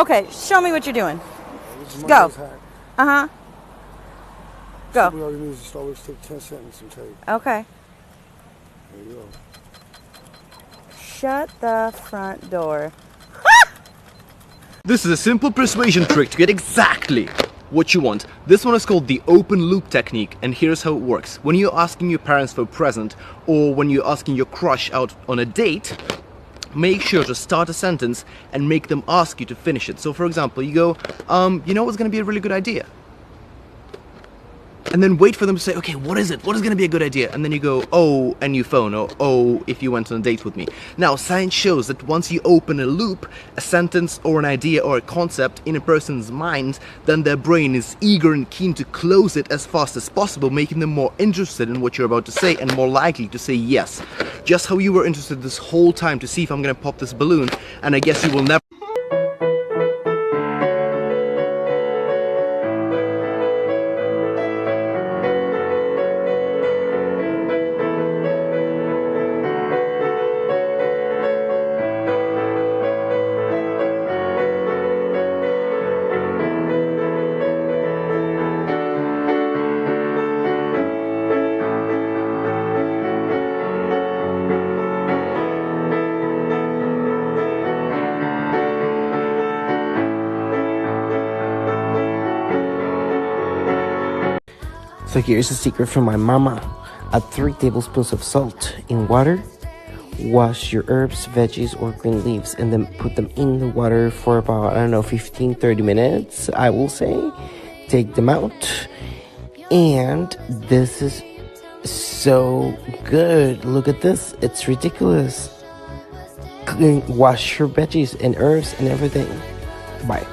Okay, show me what you're doing. This is Go. Monday's hack. Uh-huh. Go. We already use to always take 10 cents and take. Okay. There you go. Shut the front door. This is a simple persuasion trick to get exactly what you want. This one is called the open loop technique, and here's how it works. When you're asking your parents for a present, or when you're asking your crush out on a date, make sure to start a sentence and make them ask you to finish it. So for example, you go, you know what's gonna be a really good idea? And then wait for them to say, okay, what is it? What is going to be a good idea? And then you go, oh, and you phone, or oh, if you went on a date with me. Now, science shows that once you open a loop, a sentence or an idea or a concept in a person's mind, then their brain is eager and keen to close it as fast as possible, making them more interested in what you're about to say and more likely to say yes. Just how you were interested this whole time to see if I'm going to pop this balloon, and I guess you will never. So here's a secret from my mama. Add 3 tablespoons of salt in water. Wash your herbs, veggies, or green leaves, and then put them in the water for about, I don't know, 15-30 minutes, I will say. Take them out. And this is so good. Look at this. It's ridiculous. Wash your veggies and herbs and everything. Bye.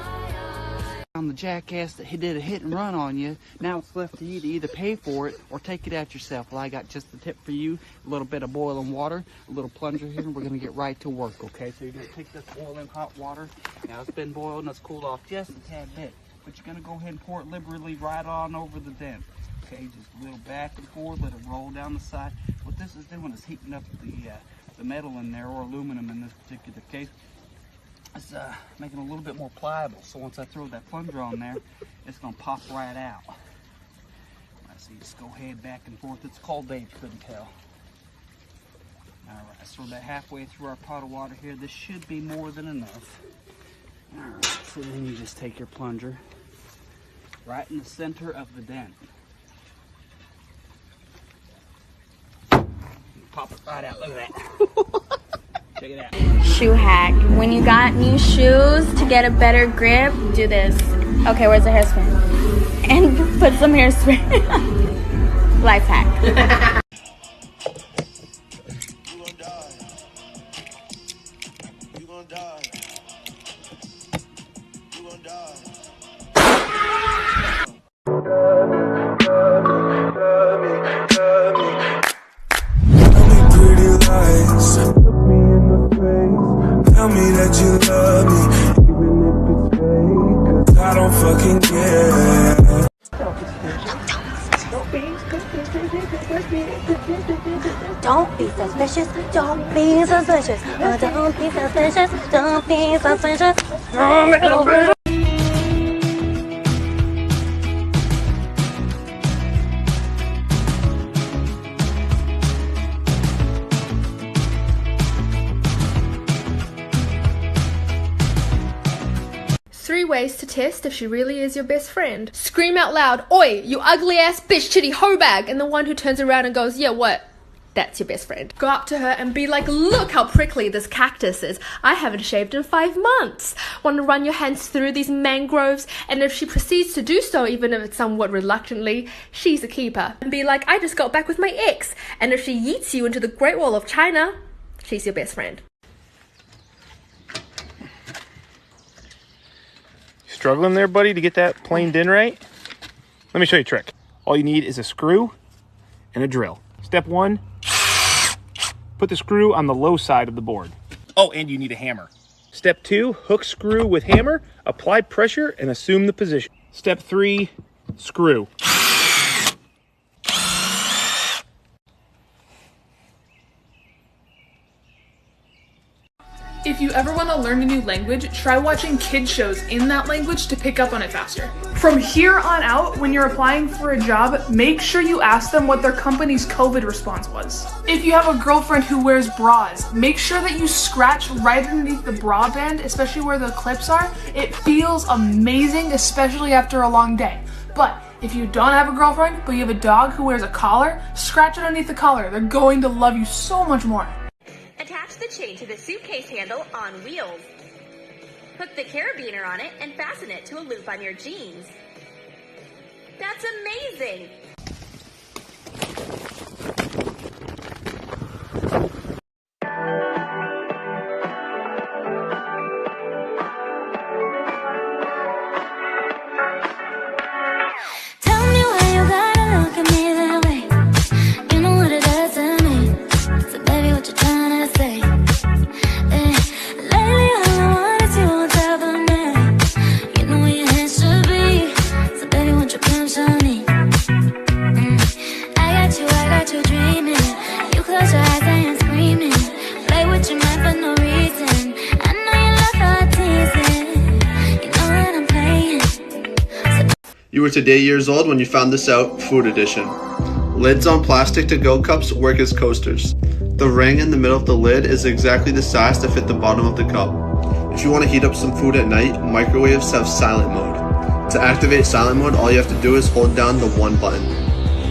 I'm the jackass that did a hit and run on you. Now it's left to you to either pay for it or take it out yourself. Well, I got just the tip for you. A little bit of boiling water, a little plunger here, and we're going to get right to work, okay? So you're going to take this boiling hot water. Now it's been boiled and it's cooled off just a tad bit. But you're going to go ahead and pour it liberally right on over the dent. Okay, just a little back and forth, let it roll down the side. What this is doing is heating up the metal in there, or aluminum in this particular case. It's making it a little bit more pliable, so once I throw that plunger on there, it's going to pop right out. So you just go ahead back and forth. It's called Dave, couldn't tell. Alright, so we're about halfway through our pot of water here. This should be more than enough. Alright, so then you just take your plunger right in the center of the dent. Pop it right out, look at that. Check it out. Shoe hack. When you got new shoes, to get a better grip, do this. Okay, where's the hairspray? And put some hairspray. Life hack. Tell me that you love me, even if it's fake, 'cause I don't fucking care. Don't be suspicious, don't be suspicious, don't be suspicious, don't be suspicious. 3 ways to test if she really is your best friend. Scream out loud, "Oi, you ugly ass bitch chitty hoe bag," and the one who turns around and goes, "Yeah, what?" That's your best friend. Go up to her and be like, "Look how prickly this cactus is. I haven't shaved in 5 months. Want to run your hands through these mangroves?" And if she proceeds to do so, even if it's somewhat reluctantly, she's a keeper. And be like, "I just got back with my ex." And if she yeets you into the Great Wall of China, she's your best friend. Struggling there, buddy, to get that planed in right? Let me show you a trick. All you need is a screw and a drill. Step 1, put the screw on the low side of the board. Oh, and you need a hammer. Step 2, hook screw with hammer, apply pressure, and assume the position. Step 3, screw. If you ever want to learn a new language, try watching kids shows in that language to pick up on it faster. From here on out, when you're applying for a job, make sure you ask them what their company's COVID response was. If you have a girlfriend who wears bras, make sure that you scratch right underneath the bra band, especially where the clips are. It feels amazing, especially after a long day. But if you don't have a girlfriend, but you have a dog who wears a collar, scratch underneath the collar. They're going to love you so much more. Attach the chain to the suitcase handle on wheels. Hook the carabiner on it and fasten it to a loop on your jeans. That's amazing! Tell me why you gotta look at me that way. You know what it does to me. So baby, what you trying to say? Lately all I want is you on top of me. You know where your hands should be. So baby, won't you come show me? I got you dreaming. You close your eyes and screaming. Play with your mind for no reason. I know you love how I tease it. You know that I'm playing. You were today years old when you found this out, food edition. Lids on plastic to-go cups work as coasters. The ring in the middle of the lid is exactly the size to fit the bottom of the cup. If you want to heat up some food at night, microwaves have silent mode. To activate silent mode, all you have to do is hold down the one button.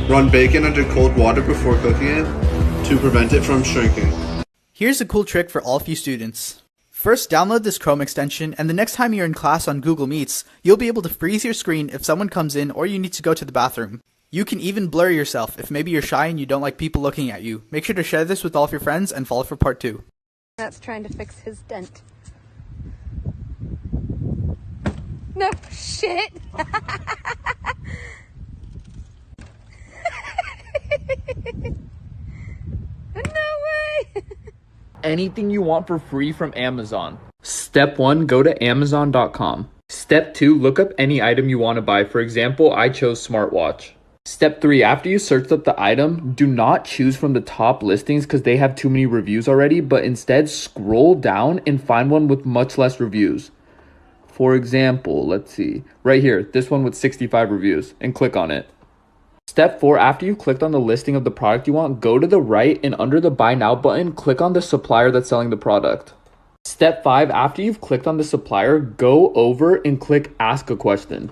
Run bacon under cold water before cooking it to prevent it from shrinking. Here's a cool trick for all of you students. First, download this Chrome extension, and the next time you're in class on Google Meets, you'll be able to freeze your screen if someone comes in or you need to go to the bathroom. You can even blur yourself if maybe you're shy and you don't like people looking at you. Make sure to share this with all of your friends and follow for part 2. That's trying to fix his dent. No shit. No way. Anything you want for free from Amazon. Step 1, go to Amazon.com. Step 2, look up any item you want to buy. For example, I chose smartwatch. Step 3, after you searched up the item, do not choose from the top listings because they have too many reviews already, but instead scroll down and find one with much less reviews. For example, let's see, right here, this one with 65 reviews, and click on it. Step 4, after you've clicked on the listing of the product you want, go to the right and under the Buy Now button, click on the supplier that's selling the product. Step 5, after you've clicked on the supplier, go over and click Ask a Question.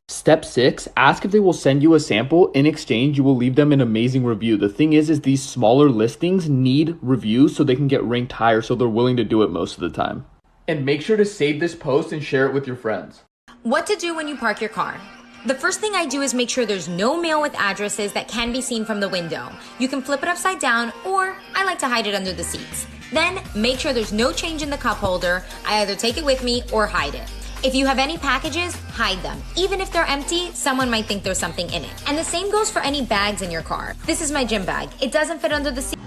Step 6, ask if they will send you a sample. In exchange, you will leave them an amazing review. The thing is these smaller listings need reviews so they can get ranked higher, so they're willing to do it most of the time. And make sure to save this post and share it with your friends. What to do when you park your car? The first thing I do is make sure there's no mail with addresses that can be seen from the window. You can flip it upside down, or I like to hide it under the seats. Then make sure there's no change in the cup holder. I either take it with me or hide it. If you have any packages, hide them. Even if they're empty, someone might think there's something in it. And the same goes for any bags in your car. This is my gym bag. It doesn't fit under the seat.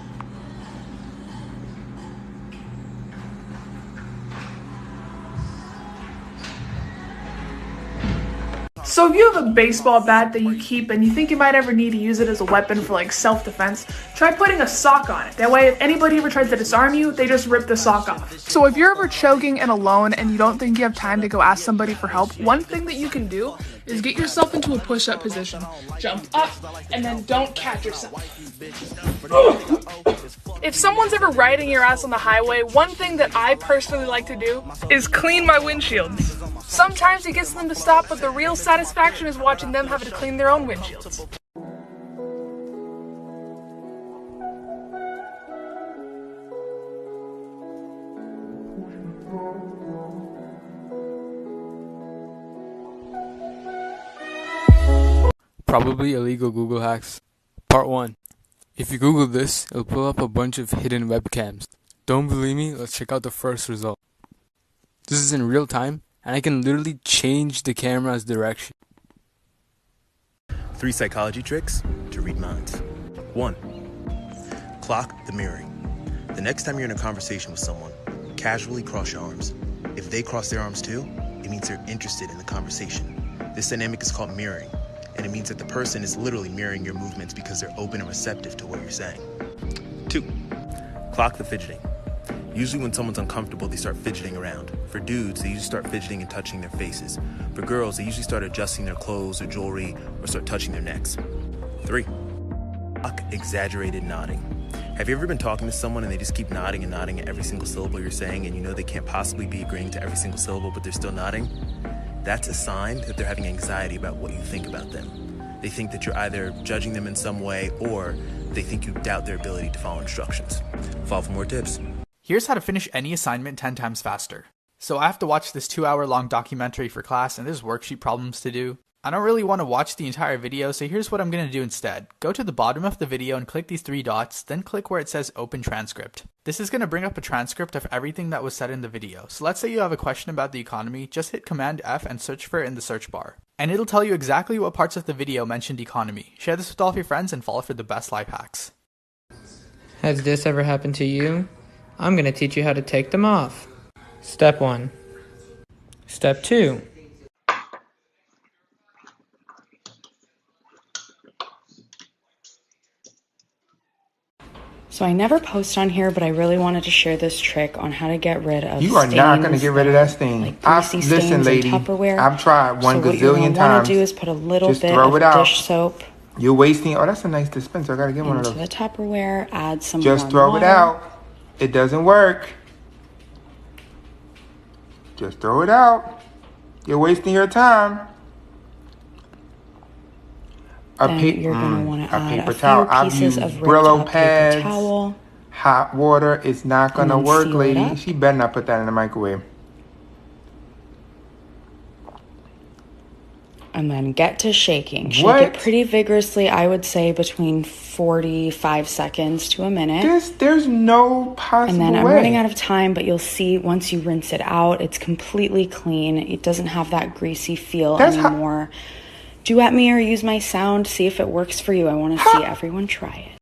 So if you have a baseball bat that you keep and you think you might ever need to use it as a weapon for like self-defense, try putting a sock on it. That way if anybody ever tries to disarm you, they just rip the sock off. So if you're ever choking and alone and you don't think you have time to go ask somebody for help, one thing that you can do is get yourself into a push-up position. Jump up and then don't catch yourself. If someone's ever riding your ass on the highway, one thing that I personally like to do is clean my windshields. Sometimes it gets them to stop, but the real satisfaction is watching them have to clean their own windshields. Probably illegal Google hacks. Part 1. If you Google this, it'll pull up a bunch of hidden webcams. Don't believe me? Let's check out the first result. This is in real time, and I can literally change the camera's direction. 3 psychology tricks to read minds. 1. Clock the mirroring. The next time you're in a conversation with someone, casually cross your arms. If they cross their arms too, it means they're interested in the conversation. This dynamic is called mirroring, and it means that the person is literally mirroring your movements because they're open and receptive to what you're saying. 2. Clock the fidgeting. Usually when someone's uncomfortable, they start fidgeting around. For dudes, they usually start fidgeting and touching their faces. For girls, they usually start adjusting their clothes or jewelry or start touching their necks. 3. Exaggerated nodding. Have you ever been talking to someone and they just keep nodding and nodding at every single syllable you're saying, and you know they can't possibly be agreeing to every single syllable, but they're still nodding? That's a sign that they're having anxiety about what you think about them. They think that you're either judging them in some way, or they think you doubt their ability to follow instructions. Follow for more tips. Here's how to finish any assignment 10 times faster. So I have to watch this 2-hour-long documentary for class, and there's worksheet problems to do. I don't really want to watch the entire video, so here's what I'm going to do instead. Go to the bottom of the video and click these 3 dots, then click where it says Open Transcript. This is going to bring up a transcript of everything that was said in the video. So let's say you have a question about the economy, just hit Command F and search for it in the search bar. And it'll tell you exactly what parts of the video mentioned economy. Share this with all of your friends and follow for the best life hacks. Has this ever happened to you? I'm going to teach you how to take them off. Step 1. Step 2. So I never post on here, but I really wanted to share this trick on how to get rid of You are not going to get rid of that stain. like greasy stains Listen, lady, in Tupperware. I've tried one so what gazillion you're gonna times. want to do is put a little Just bit throw of it out. dish soap You're wasting. Oh, that's a nice dispenser. I got to get one of into those. the Tupperware. Add some Just warm throw water. it out. It doesn't work. Just throw it out. You're wasting your time. Then you're gonna want to add paper a towel. few I've pieces used of ripped Brillo up pads. paper towel. Hot water is not gonna then work, seal it lady. up. She better not put that in the microwave. And then get to shaking. Shake What? it pretty vigorously, I would say between 45 seconds to a minute. There's no possible And then I'm way. running out of time, but you'll see once you rinse it out, it's completely clean. It doesn't have that greasy feel anymore. Duet me or use my sound. See if it works for you. I want to see everyone try it.